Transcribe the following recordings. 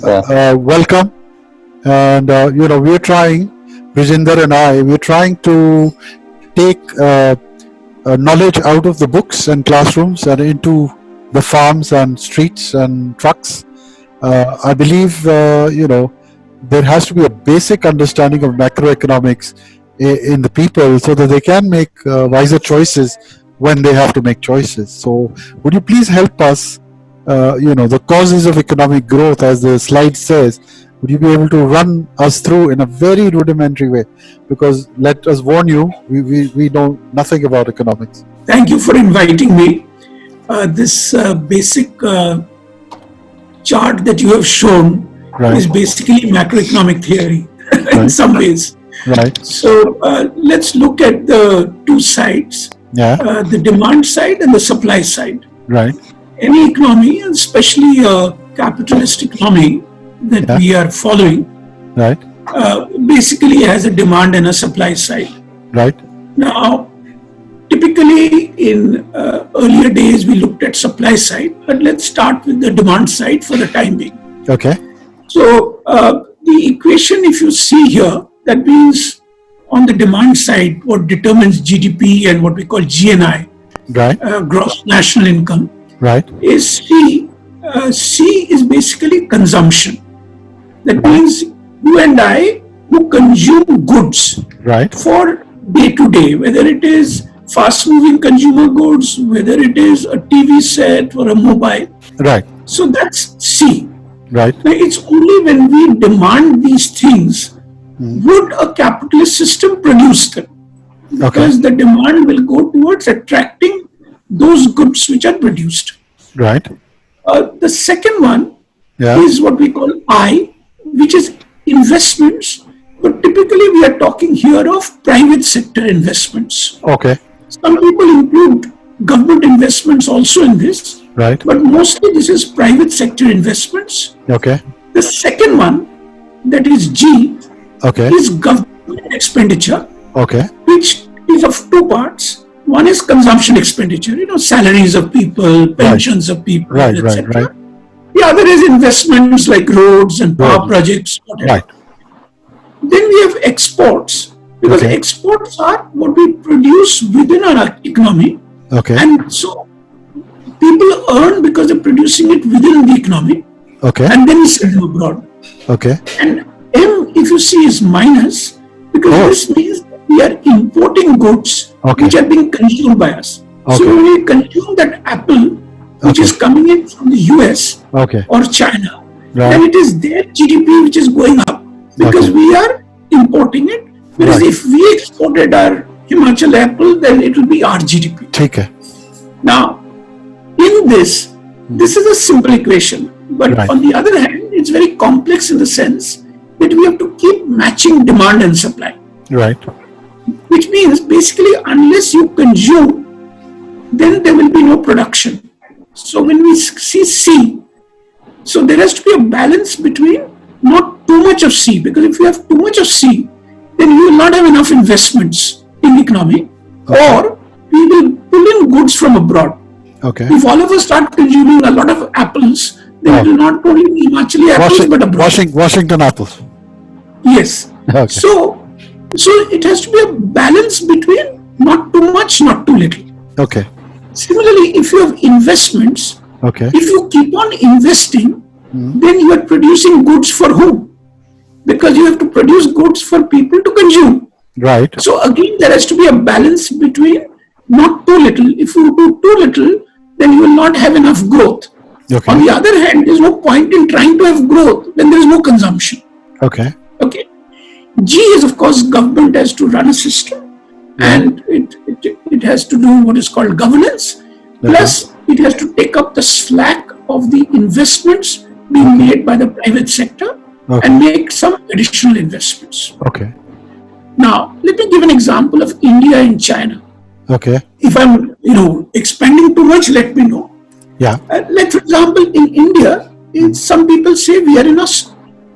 welcome. And, we're trying, Brijinder and we're trying to take knowledge out of the books and classrooms and into the farms and streets and trucks. I believe, there has to be a basic understanding of macroeconomics in the people so that they can make wiser choices when they have to make choices. So would you please help us, the causes of economic growth, as the slide says, would you be able to run us through in a very rudimentary way? Because let us warn you, we know nothing about economics. Thank you for inviting me. This basic chart that you have shown is basically macroeconomic theory in some ways. Right. So let's look at the two sides, the demand side and the supply side. Right. Any economy, especially a capitalist economy that we are following, right, basically has a demand and a supply side. Right. Now, typically in earlier days we looked at supply side, but let's start with the demand side for the time being. Okay. So the equation, if you see here, that means on the demand side, what determines GDP and what we call GNI, right, gross national income, right, is C. C is basically consumption. That means you and I who consume goods, right, for day to day, whether it is fast moving consumer goods, whether it is a TV set or a mobile. Right. So that's C. Right. Now it's only when we demand these things would a capitalist system produce them, because the demand will go towards attracting those goods which are produced. Right. The second one is what we call I, which is investments, but typically we are talking here of private sector investments. Okay. Some people include government investments also in this, right, but mostly this is private sector investments. Okay. The second one, that is G, is government expenditure, which is of two parts. One is consumption expenditure, salaries of people, pensions of people, etc. The other is investments like roads and power projects, whatever. Right. Then we have exports, because exports are what we produce within our economy. And so people earn because they're producing it within the economy. And then we sell them abroad. And M, if you see, is minus, because this means we are importing goods which are being consumed by us. So when we consume that apple which is coming in from the US or China, then it is their GDP which is going up, because we are importing it. Whereas if we exported our Himachal apple, then it will be our GDP. Okay. Now, in this is a simple equation, but on the other hand, it's very complex in the sense that we have to keep matching demand and supply. Right. Which means basically unless you consume, then there will be no production. So when we see C, so there has to be a balance between not too much of C, because if you have too much of C, then you will not have enough investments in the economy, or we will pull in goods from abroad. If all of us start consuming a lot of apples, then it will not only be Himachali apples, but abroad. Washington apples. Yes. So it has to be a balance between not too much, not too little. Similarly, if you have investments, if you keep on investing, then you are producing goods for whom? Because you have to produce goods for people to consume. Right. So again, there has to be a balance between not too little. If you do too little, then you will not have enough growth. On the other hand, there is no point in trying to have growth when there is no consumption. G is, of course, government has to run a system, and it has to do what is called governance. Plus, it has to take up the slack of the investments being made by the private sector and make some additional investments. Now, let me give an example of India and China. If I'm, expanding too much, let me know. Like, for example, in India, some people say we are in a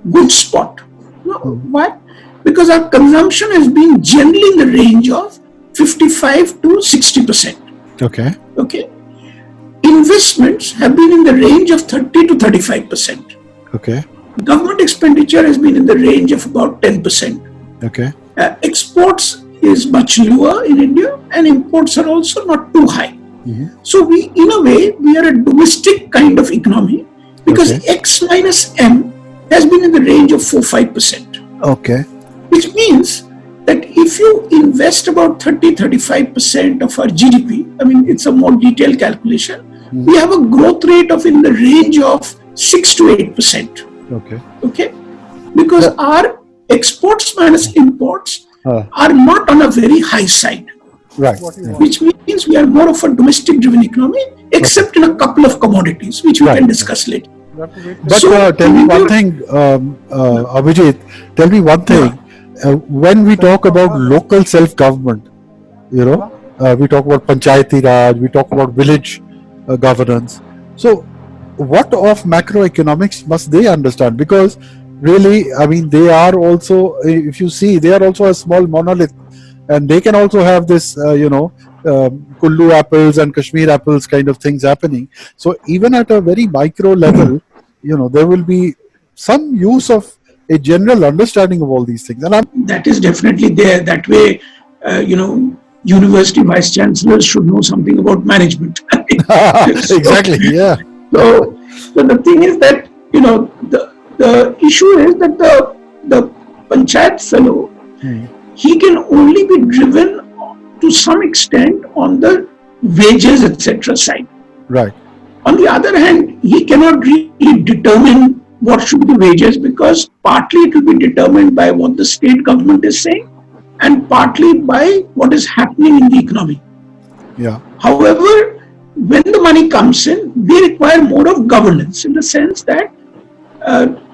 good spot. Why? Because our consumption has been generally in the range of 55 to 60%. Investments have been in the range of 30 to 35%. Government expenditure has been in the range of about 10%. Okay. Exports is much lower in India, and imports are also not too high. So we, in a way, we are a domestic kind of economy because X minus M has been in the range of 4-5%. Okay. Which means that if you invest about 30-35% of our GDP, I mean, it's a more detailed calculation, we have a growth rate of in the range of 6 to 8%. Okay. Because our exports minus imports are not on a very high side. Right. Which means we are more of a domestic driven economy, except in a couple of commodities, which we can discuss later. But tell me one thing, Abhijit, tell me one thing. When we talk about local self-government, we talk about Panchayati Raj, we talk about village governance. So what of macroeconomics must they understand? Because really, I mean, they are also, if you see, they are also a small monolith, and they can also have this, Kullu apples and Kashmir apples kind of things happening. So even at a very micro level, there will be some use of a general understanding of all these things. And that is definitely there. That way, university vice chancellors should know something about management. Exactly. Yeah. So the thing is that the issue is that the panchayat fellow, he can only be driven to some extent on the wages, etc. side. Right. On the other hand, he cannot really determine what should be the wages, because partly it will be determined by what the state government is saying and partly by what is happening in the economy. Yeah. However, when the money comes in, they require more of governance, in the sense that,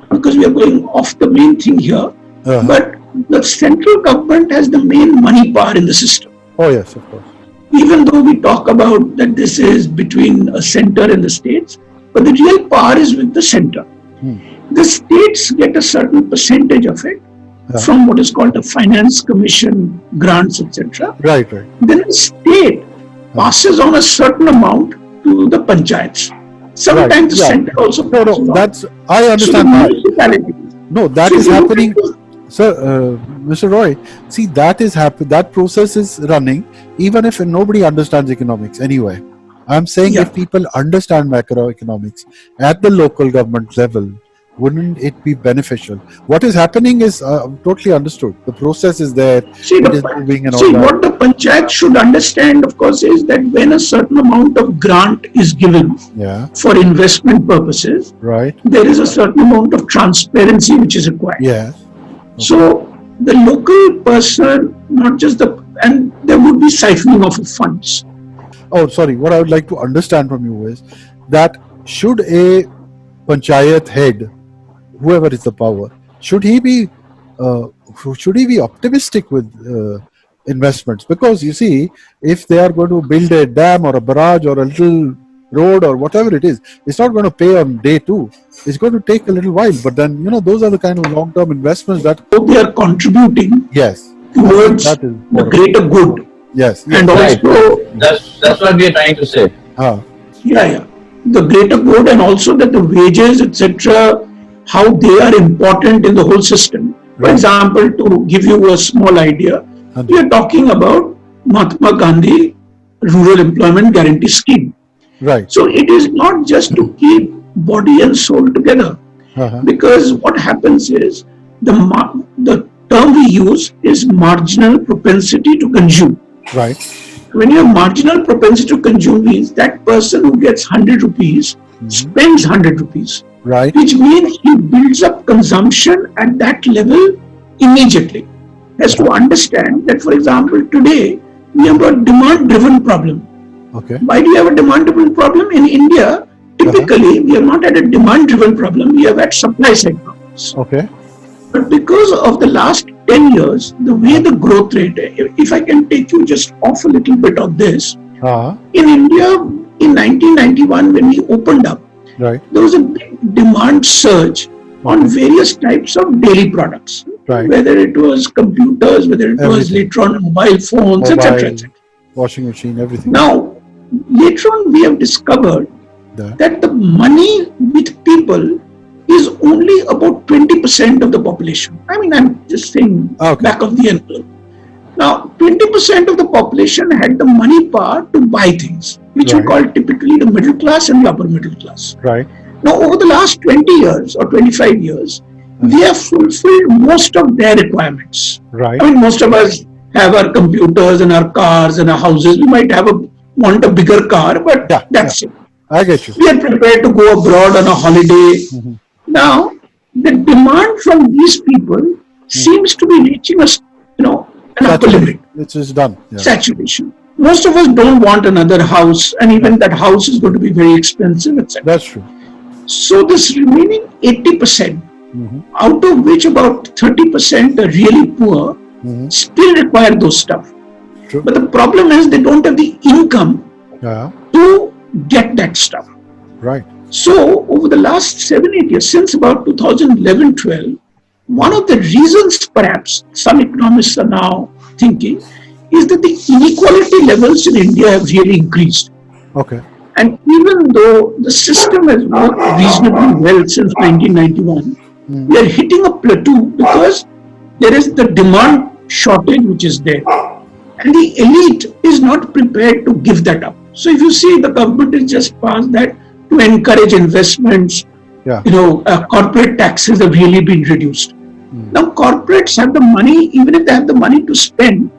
because we are going off the main thing here, but the central government has the main money power in the system. Oh yes, of course. Even though we talk about that this is between a center and the states, but the real power is with the center. The states get a certain percentage of it from what is called a finance commission, grants, etc. Right. Then the state passes on a certain amount to the panchayats. Sometimes the center also passes on. That's, I understand that. No, that is happening. Sir, Mr. Roy, see, that is happening. That process is running, even if nobody understands economics anyway. I'm saying if people understand macroeconomics at the local government level, wouldn't it be beneficial? What is happening is totally understood. The process is there. It is moving and all that. What the panchayat should understand, of course, is that when a certain amount of grant is given for investment purposes, there is a certain amount of transparency which is required. Yes. So the local person, not just and there would be siphoning of funds. Oh, sorry. What I would like to understand from you is that should a panchayat head, whoever is the power, should he be optimistic with investments? Because you see, if they are going to build a dam or a barrage or a little road or whatever it is, it's not going to pay on day two. It's going to take a little while. But then, those are the kind of long-term investments that they are contributing towards the greater good. Yes. And also, that's what we are trying to say. The greater good, and also that the wages, etc., how they are important in the whole system. For example, to give you a small idea, we are talking about Mahatma Gandhi Rural Employment Guarantee Scheme. Right. So it is not just to keep body and soul together, because what happens is the term we use is marginal propensity to consume. Right. When you have marginal propensity to consume, means that person who gets 100 rupees spends 100 rupees. Right. Which means he builds up consumption at that level immediately. Has to understand that, for example, today we have a demand-driven problem. Okay. Why do you have a demand-driven problem? In India, typically we have not had a demand-driven problem, we have had supply-side problems. Okay. But because of the last 10 years, the way the growth rate, if I can take you just off a little bit of this, in India, in 1991, when we opened up, there was a big demand surge on various types of daily products, whether it was computers, whether it was later on mobile phones, etc. Washing machine, everything. Now, later on, we have discovered that the money with people is only about 20% of the population. I mean, I'm just saying back of the envelope. Now, 20% of the population had the money power to buy things, which we call typically the middle class and the upper middle class. Right. Now, over the last 20 years or 25 years, we have fulfilled most of their requirements. Right. I mean, most of us have our computers and our cars and our houses. We might want a bigger car, but that's it. I get you. We are prepared to go abroad on a holiday. Now, the demand from these people seems to be reaching an upper limit. Which is done. Saturation. Most of us don't want another house, and even that house is going to be very expensive, etc. That's true. So this remaining 80%, out of which about 30% are really poor, still require those stuff. True. But the problem is they don't have the income to get that stuff. Right. So over the last 7-8 years, since about 2011-12, one of the reasons perhaps some economists are now thinking is that the inequality levels in India have really increased. Okay. And even though the system has worked reasonably well since 1991, we are hitting a plateau because there is the demand shortage which is there. And the elite is not prepared to give that up. So if you see, the government has just passed that to encourage investments. Corporate taxes have really been reduced. Now corporates have the money, even if they have the money to spend,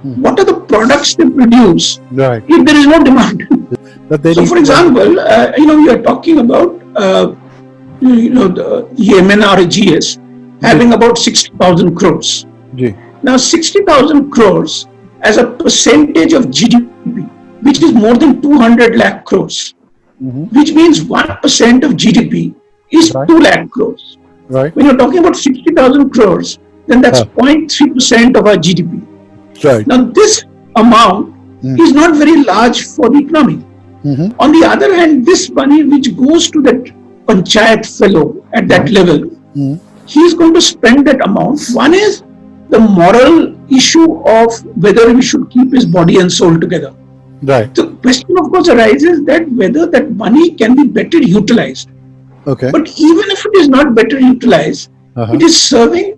what are the products they produce if there is no demand? So for example, we are talking about the MNRGS having about 60,000 crores. Now 60,000 crores as a percentage of GDP, which is more than 200 lakh crores, which means 1% of GDP is 2 lakh crores. Right. When you're talking about 60,000 crores, then that's 0.3% of our GDP. Right. Now this amount is not very large for the economy. On the other hand, this money which goes to that panchayat fellow at that level, he is going to spend that amount. One is the moral issue of whether we should keep his body and soul together. Right. The question of course arises that whether that money can be better utilized. Okay. But even if it is not better utilized, it is serving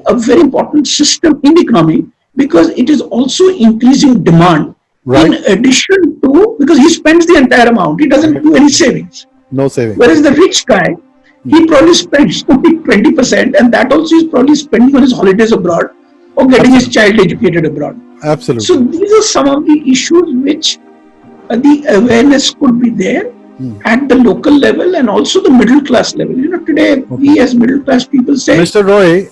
a very important system in the economy because it is also increasing demand in addition to, because he spends the entire amount, he doesn't do any savings. No savings. Whereas the rich guy, he probably spends only 20%, and that also is probably spending on his holidays abroad or getting his child educated abroad. Absolutely. So these are some of the issues which the awareness could be there at the local level and also the middle class level. Today we as middle class people say, Mr. Roy,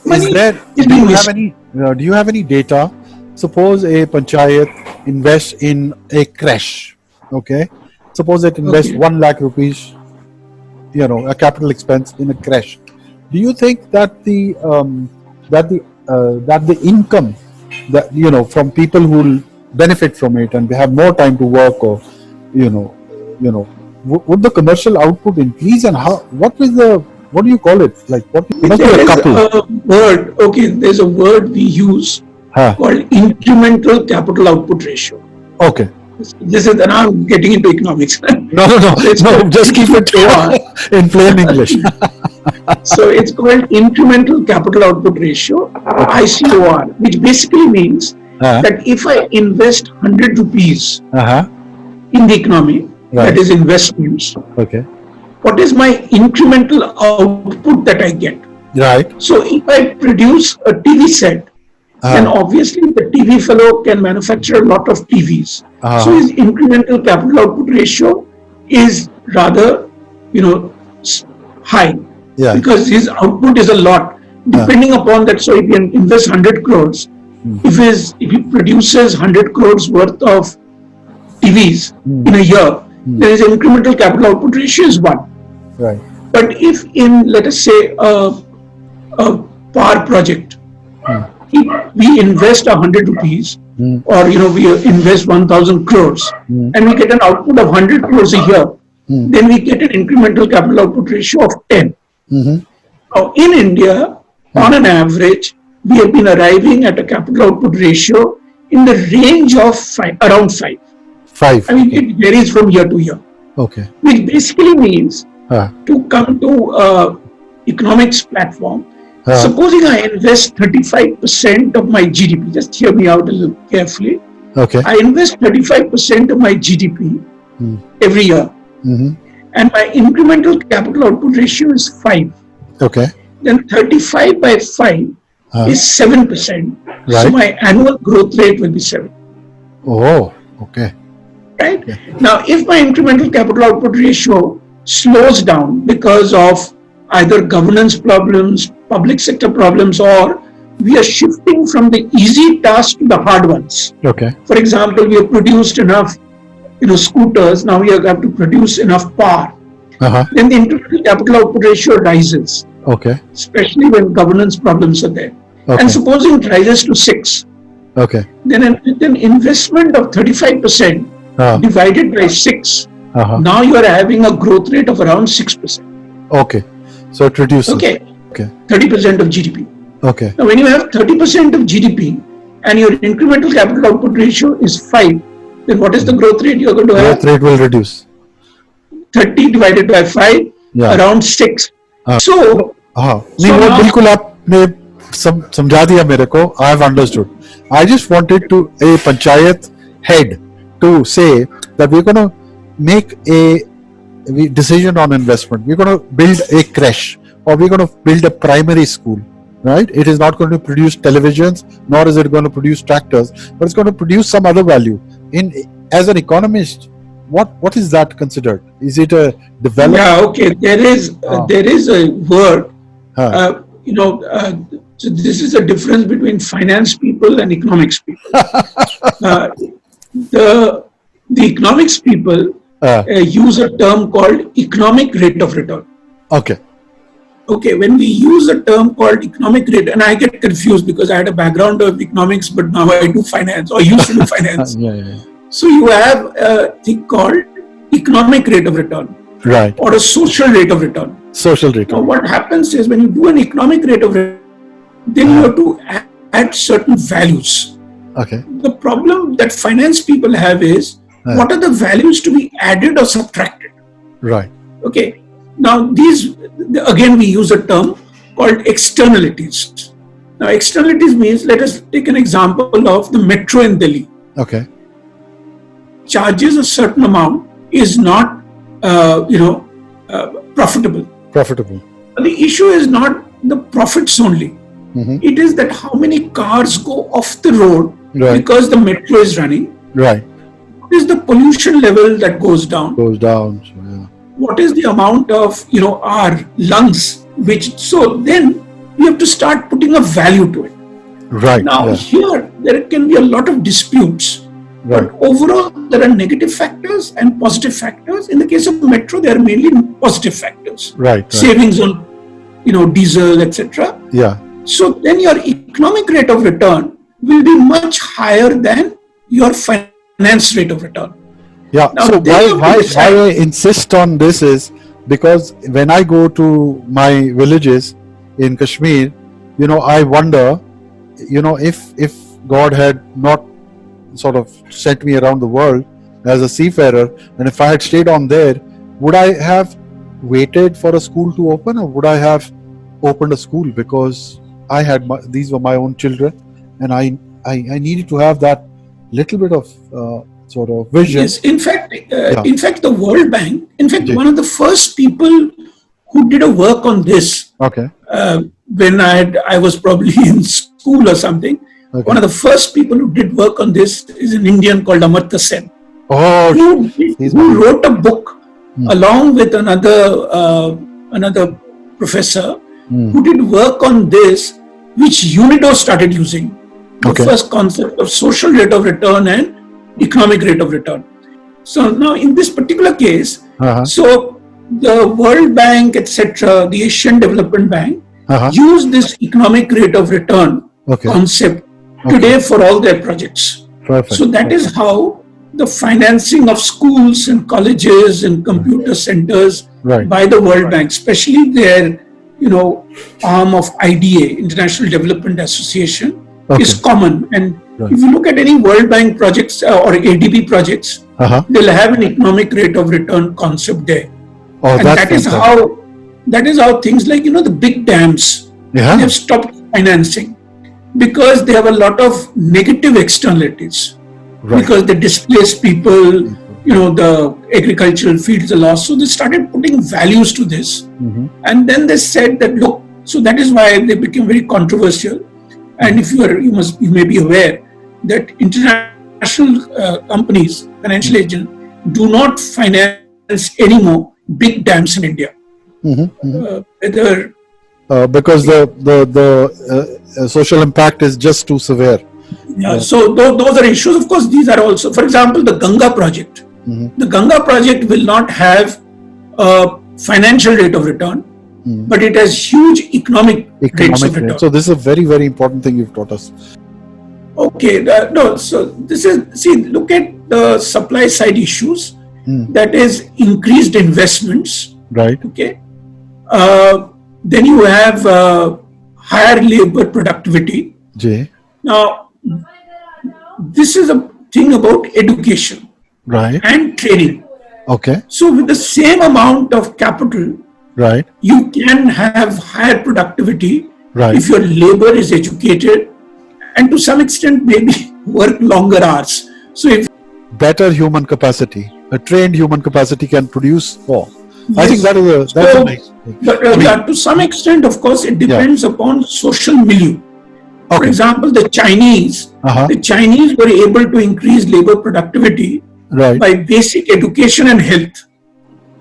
do you have any data? Suppose a panchayat invests in a creche. Okay. Suppose it invests 1 lakh rupees, a capital expense in a creche. Do you think that the income that from people who will benefit from it and they have more time to work, or would the commercial output increase, and what do you call it? Like what do you there's a word we use called incremental capital output ratio. Okay. This is, and I'm getting into economics. No, just keep it in plain English. So it's called incremental capital output ratio, ICOR, which basically means that if I invest 100 rupees in the economy, that is investments, what is my incremental output that I get? Right. So if I produce a TV set, then obviously the TV fellow can manufacture a lot of TVs. So his incremental capital output ratio is rather, high, because his output is a lot. Depending upon that, so if he invests 100 crores, if he produces 100 crores worth of TVs in a year, then his incremental capital output ratio is 1. Right. But if in, let us say, a power project, we invest 100 rupees or we invest 1,000 crores and we get an output of 100 crores a year, then we get an incremental capital output ratio of 10. Now in India, on an average, we have been arriving at a capital output ratio in the range of around 5. 5. I mean, it varies from year to year. Okay. Which basically means to come to economics platform, supposing I invest 35% of my GDP, just hear me out a little carefully. Okay. I invest 35% of my GDP every year. And my incremental capital output ratio is 5. Okay. Then 35 by 5 is 7%. Right. So my annual growth rate will be 7. Oh, okay. Right? Okay. Now, if my incremental capital output ratio slows down because of either governance problems, public sector problems, or we are shifting from the easy tasks to the hard ones. Okay. For example, we have produced enough, scooters. Now we have to produce enough power. Then the incremental capital output ratio rises. Okay. Especially when governance problems are there. Okay. And supposing it rises to 6. Okay. Then an investment of 35% divided by 6. Now you are having a growth rate of around 6%. Okay. So it reduces. Okay. 30% of GDP. Okay. Now when you have 30% of GDP and your incremental capital output ratio is 5, then what is the growth rate you are going to have? Growth rate will reduce. 30 divided by 5, around 6. So नहीं वो बिल्कुल आपने समझा दिया मेरे को. I have understood. I just wanted to a panchayat head to say that we're going to make a decision on investment. We're going to build a creche, or we're going to build a primary school. Right? It is not going to produce televisions, nor is it going to produce tractors, but it's going to produce some other value. As an economist, what is that considered? Is it a development? Yeah, okay. There is a word. So this is a difference between finance people and economics people. The economics people use a term called economic rate of return. Okay. Okay, when we use a term called economic rate, and I get confused because I had a background of economics, but now I do finance, or used to do finance. Yeah. So you have a thing called economic rate of return. Right. Or a social rate of return. Social rate. Now what happens is when you do an economic rate of return, then you have to add certain values. Okay. The problem that finance people have is, what are the values to be added or subtracted? Right. Okay. Now these, again we use a term called externalities. Now externalities means, let us take an example of the metro in Delhi. Okay. Charges a certain amount is not, profitable. Profitable. The issue is not the profits only. It is that how many cars go off the road because the metro is running. Right. What is the pollution level that goes down? Goes down. So, yeah. What is the amount of, our lungs, so then we have to start putting a value to it. Right. Now here, there can be a lot of disputes. Right. But overall, there are negative factors and positive factors. In the case of metro, there are mainly positive factors. Right. Savings on, diesel, etc. Yeah. So then your economic rate of return will be much higher than your finance rate of return. Yeah. Now, so why I insist on this is because when I go to my villages in Kashmir, I wonder, if God had not sort of sent me around the world as a seafarer, and if I had stayed on there, would I have waited for a school to open, or would I have opened a school? Because I had these were my own children, and I needed to have that little bit of sort of vision. Yes, in fact, the World Bank, one of the first people who did a work on this, when I was probably in school or something, one of the first people who did work on this is an Indian called Amartya Sen. Who wrote a book along with another professor who did work on this, which UNIDO started using. The first concept of social rate of return and economic rate of return. So now in this particular case, so the World Bank, etc., the Asian Development Bank use this economic rate of return concept today for all their projects. Perfect. So that is how the financing of schools and colleges and computer centers by the World Bank, especially their arm of IDA, International Development Association, is common. And if you look at any World Bank projects or ADB projects, they'll have an economic rate of return concept there. And that is how that is how things like, the big dams, they have stopped financing because they have a lot of negative externalities. Right. Because they displace people, the agricultural fields are lost. So they started putting values to this. Mm-hmm. And then they said that, look, so that is why they became very controversial. And if you may be aware that international companies, financial agents, do not finance anymore big dams in India. Mm-hmm. Because the social impact is just too severe. Yeah. So those are issues. Of course, these are also, for example, the Ganga project. Mm-hmm. The Ganga project will not have a financial rate of return, but it has huge economic rates of return. So this is a very, very important thing you've taught us. Okay. So this is, look at the supply side issues. That is increased investments. Right. Okay. Then you have higher labor productivity. J. Now, this is a thing about education. Right. And training. Okay. So with the same amount of capital, right, you can have higher productivity, right, if your labor is educated and to some extent maybe work longer hours. So if better human capacity, a trained human capacity can produce more. Yes. I think that's a nice thing. But to some extent, of course, it depends upon social milieu. Okay. For example, the Chinese were able to increase labor productivity by basic education and health.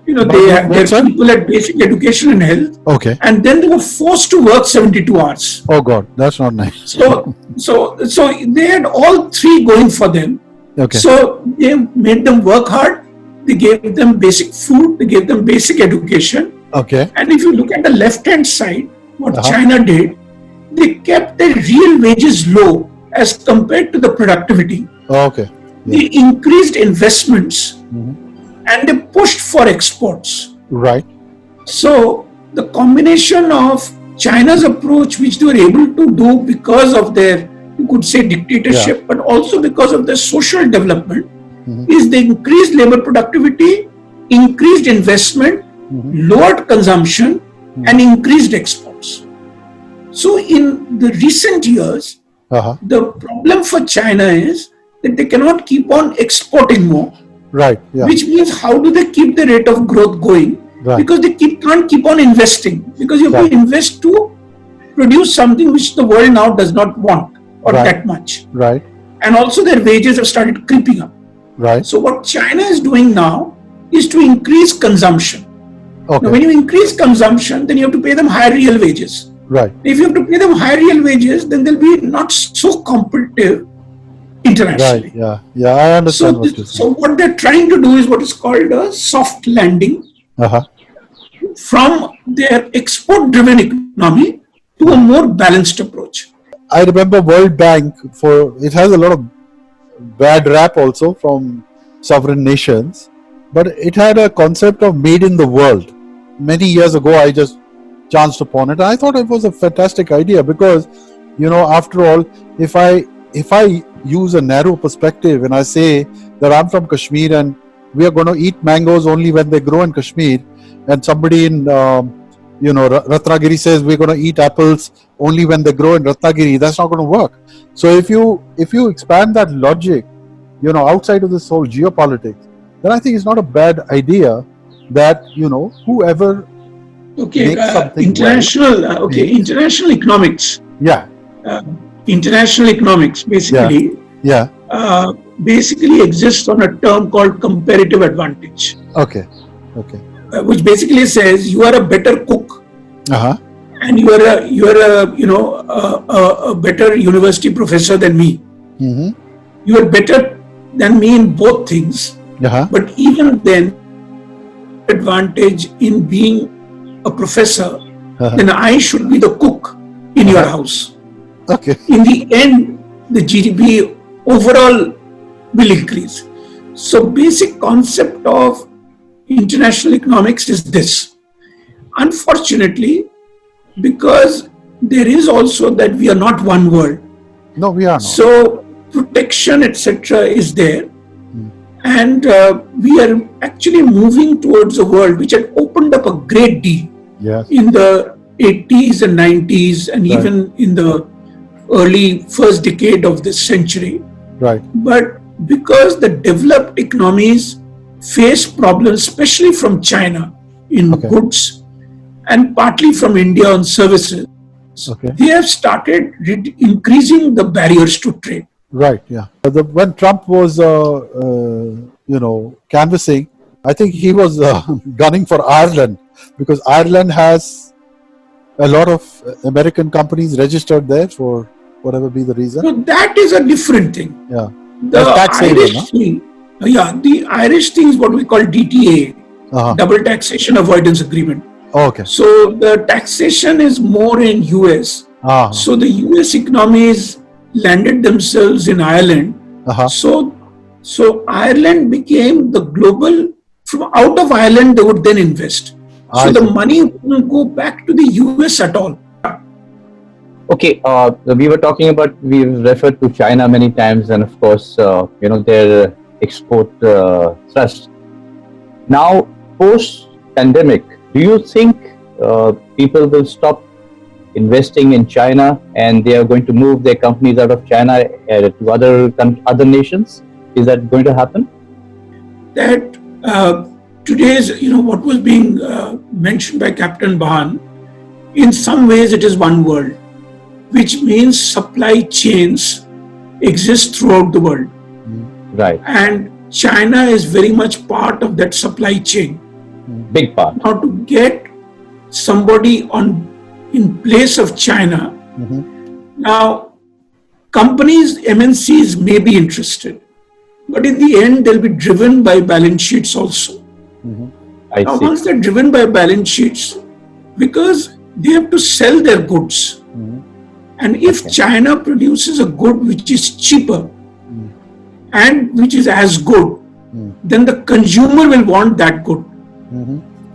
They had people at basic education and health. Okay. And then they were forced to work 72 hours. Oh God, that's not nice. So they had all three going for them. Okay. So they made them work hard. They gave them basic food. They gave them basic education. Okay. And if you look at the left-hand side, what China did, they kept their real wages low as compared to the productivity. Okay. Yeah. They increased investments and they pushed for exports. Right. So the combination of China's approach, which they were able to do because of their, you could say, dictatorship, but also because of their social development, is they increased labor productivity, increased investment, lowered consumption, and increased exports. So in the recent years, the problem for China is that they cannot keep on exporting more. Right. Yeah. Which means how do they keep the rate of growth going? Right. Because they can't keep on investing. Because you have to invest to produce something which the world now does not want or that much. Right. And also their wages have started creeping up. Right. So what China is doing now is to increase consumption. Okay. Now when you increase consumption, then you have to pay them higher real wages. Right. If you have to pay them higher real wages, then they'll be not so competitive internationally. Right. Yeah. Yeah. I understand. So what they're trying to do is what is called a soft landing from their export-driven economy to a more balanced approach. I remember World Bank, it has a lot of bad rap also from sovereign nations, but it had a concept of made in the world. Many years ago, I just chanced upon it. I thought it was a fantastic idea because, after all, if I use a narrow perspective and I say that I'm from Kashmir and we are going to eat mangoes only when they grow in Kashmir, and somebody in Ratnagiri says we're going to eat apples only when they grow in Ratnagiri, that's not going to work. So if you expand that logic, outside of this whole geopolitics, then I think it's not a bad idea that whoever makes something international economics. Yeah. International economics basically basically exists on a term called comparative advantage. Okay. Which basically says you are a better cook, and you are a better university professor than me. You are better than me in both things. But even then, advantage in being a professor, then I should be the cook in your house. Okay. In the end, the GDP overall will increase. So basic concept of international economics is this. Unfortunately, because there is also that we are not one world. No, we are not. So protection, etc. is there. And we are actually moving towards a world which had opened up a great deal. Yes. in the 80s and 90s, and Right. even in the early first decade of this century. Right. But because the developed economies face problems, especially from China in Okay. goods and partly from India on services, Okay. they have started increasing the barriers to trade. Right. Yeah. When Trump was, canvassing, I think he was gunning for Ireland, because Ireland has a lot of American companies registered there for whatever be the reason. So that is a different thing. Yeah. The That's tax haven, Irish huh? thing, the Irish thing is what we call DTA, Double Taxation Avoidance Agreement. Okay. So the taxation is more in US. So the US economies landed themselves in Ireland. So Ireland became the global, from out of Ireland they would then invest. So the money wouldn't go back to the US at all. Okay, we were talking about, we've referred to China many times, and of course, their export thrust. Now, post-pandemic, do you think people will stop investing in China and they are going to move their companies out of China to other nations? Is that going to happen? That today's, what was being mentioned by Captain Bhan, in some ways it is one world, which means supply chains exist throughout the world. Right. And China is very much part of that supply chain. Big part. Now, to get somebody in place of China, now companies, MNCs may be interested, but in the end they'll be driven by balance sheets also. Now, once they're driven by balance sheets, because they have to sell their goods, and if China produces a good which is cheaper and which is as good, then the consumer will want that good.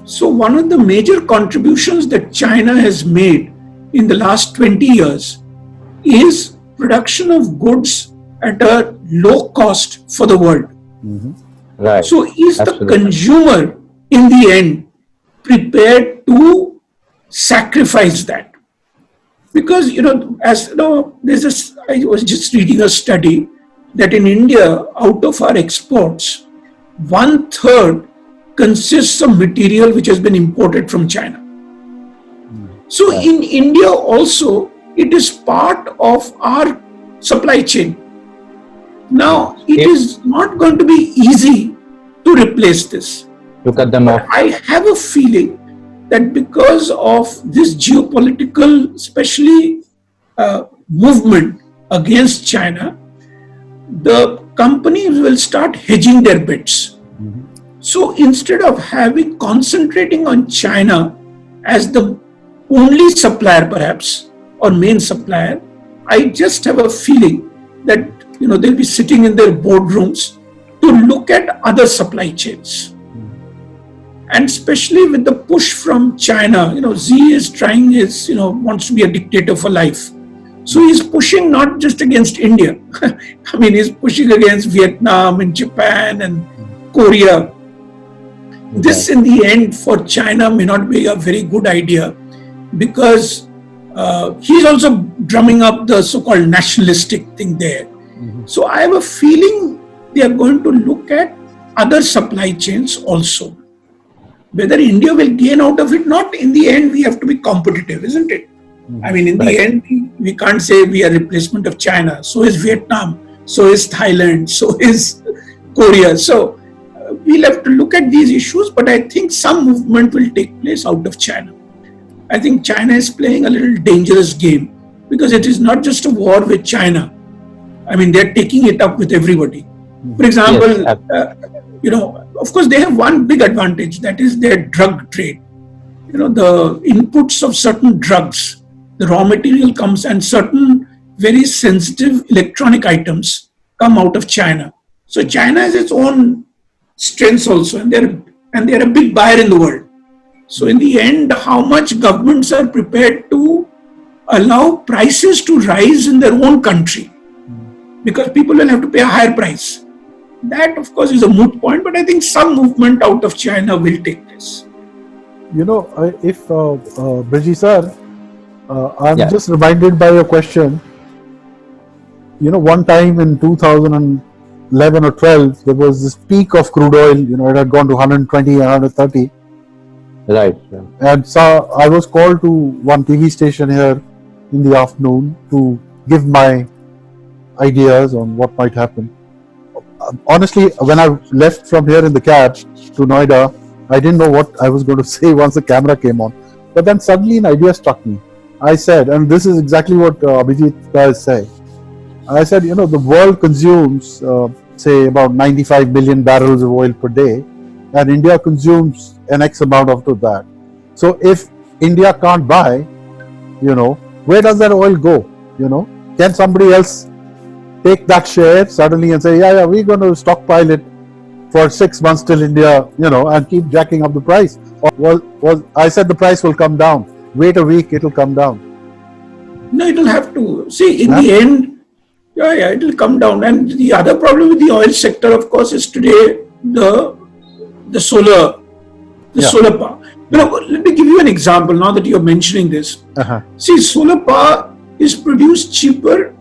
So one of the major contributions that China has made in the last 20 years is production of goods at a low cost for the world. Right. So is the consumer in the end prepared to sacrifice that? Because, I was just reading a study that in India, out of our exports, 1/3 consists of material which has been imported from China. So in India also, it is part of our supply chain. Now, it is not going to be easy to replace this. To cut them off. I have a feeling that because of this geopolitical, especially movement against China, the companies will start hedging their bets. So instead of concentrating on China as the only supplier perhaps, or main supplier, I just have a feeling that they'll be sitting in their boardrooms to look at other supply chains. And especially with the push from China, Xi is trying wants to be a dictator for life. So he's pushing not just against India. I mean, he's pushing against Vietnam and Japan and Korea. This in the end for China may not be a very good idea, because he's also drumming up the so-called nationalistic thing there. So I have a feeling they are going to look at other supply chains also. Whether India will gain out of it, not, in the end we have to be competitive, isn't it? I mean, in the end, we can't say we are replacement of China. So is Vietnam, so is Thailand, so is Korea. So we'll have to look at these issues, but I think some movement will take place out of China. I think China is playing a little dangerous game, because it is not just a war with China. I mean, they're taking it up with everybody. For example, of course, they have one big advantage, that is their drug trade. The inputs of certain drugs, the raw material comes, and certain very sensitive electronic items come out of China. So China has its own strengths also, and they're a big buyer in the world. So in the end, how much governments are prepared to allow prices to rise in their own country, because people will have to pay a higher price. That, of course, is a moot point, but I think some movement out of China will take place. If Briji sir, I'm just reminded by your question. One time in 2011 or 12, there was this peak of crude oil. It had gone to 120, 130. Right. And so I was called to one TV station here in the afternoon to give my ideas on what might happen. Honestly, when I left from here in the cab to Noida, I didn't know what I was going to say once the camera came on. But then suddenly an idea struck me. I said, and this is exactly what Abhijit guys say. I said, the world consumes, say, about 95 million barrels of oil per day, and India consumes an X amount of that. So if India can't buy, where does that oil go? Can somebody else take that share suddenly and say, yeah, we're going to stockpile it for 6 months till India, and keep jacking up the price? Or I said the price will come down. Wait a week, it'll come down. No, it'll have to. See, in the end, it will come down. And the other problem with the oil sector, of course, is today the solar power. Let me give you an example now that you're mentioning this. See, solar power is produced cheaper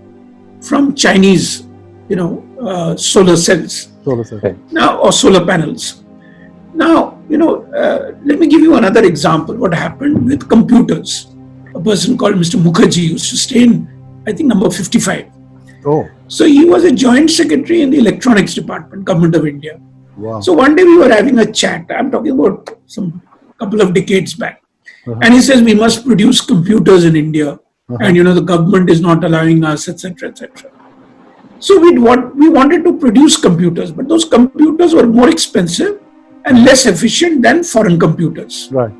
from Chinese, solar cells. Now, or solar panels. Now, let me give you another example. What happened with computers? A person called Mr. Mukherjee used to stay in, I think, number 55. Oh. So he was a joint secretary in the electronics department, Government of India. Wow. So one day we were having a chat. I'm talking about some couple of decades back. And he says, we must produce computers in India. And, the government is not allowing us, etc., etc. So we wanted to produce computers, but those computers were more expensive and less efficient than foreign computers. Right.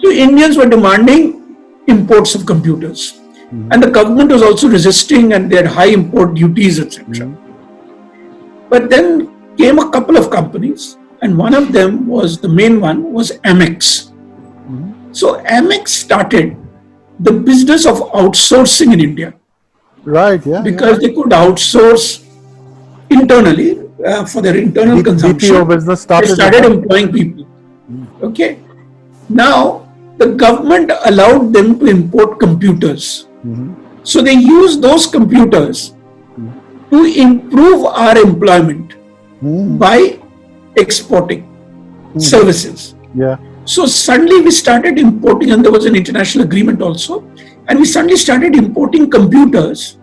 So Indians were demanding imports of computers. And the government was also resisting, and they had high import duties, etc. But then came a couple of companies, and one of them was, the main one was Amex. So Amex started the business of outsourcing in India. Right, yeah. Because they could outsource internally for their internal consumption. BPO business they started employing people. Okay. Now, the government allowed them to import computers. So they used those computers to improve our employment by exporting services. Yeah. So suddenly we started importing, and there was an international agreement also, and we suddenly started importing computers.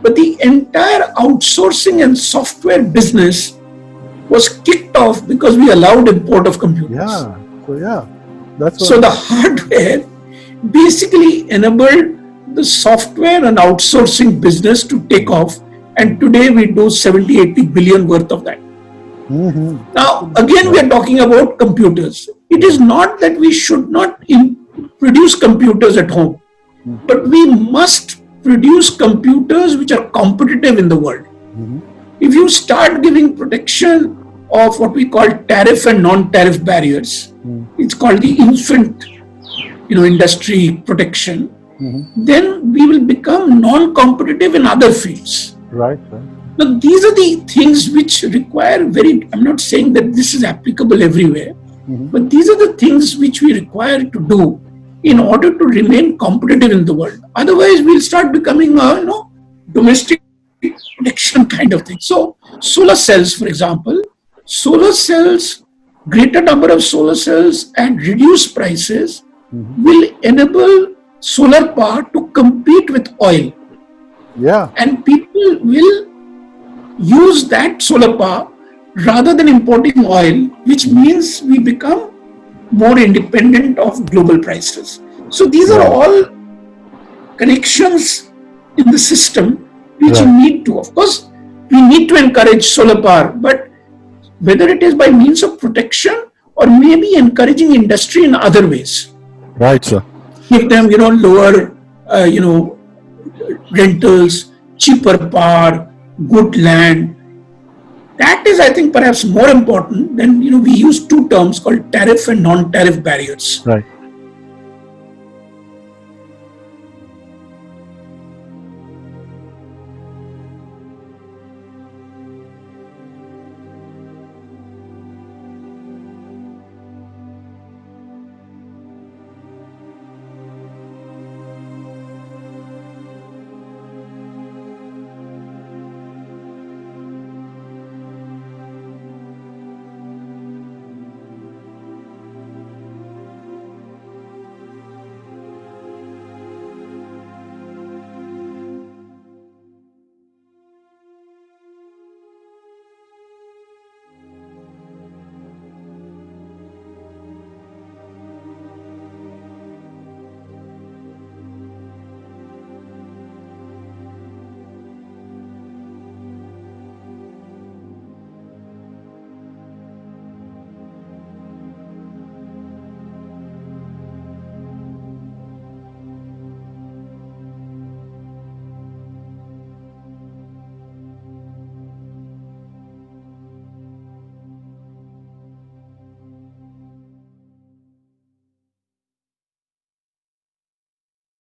But the entire outsourcing and software business was kicked off because we allowed import of computers. Yeah. So the hardware basically enabled the software and outsourcing business to take off, and today we do 70-80 billion worth of that. Now again, we are talking about computers. It is not that we should not produce computers at home, but we must produce computers which are competitive in the world. If you start giving protection of what we call tariff and non-tariff barriers, it's called the infant industry protection, then we will become non-competitive in other fields. Right. Now, these are the things which require I'm not saying that this is applicable everywhere, but these are the things which we require to do in order to remain competitive in the world. Otherwise, we'll start becoming a domestic protection kind of thing. So, solar cells, for example, greater number of solar cells and reduced prices will enable solar power to compete with oil. Yeah. And people will use that solar power rather than importing oil, which means we become more independent of global prices. So these are all connections in the system which we need to. Of course, we need to encourage solar power, but whether it is by means of protection or maybe encouraging industry in other ways. Right, sir. Give them, lower, rentals, cheaper power, good land. That is, I think, perhaps more important than, we use two terms called tariff and non-tariff barriers. Right.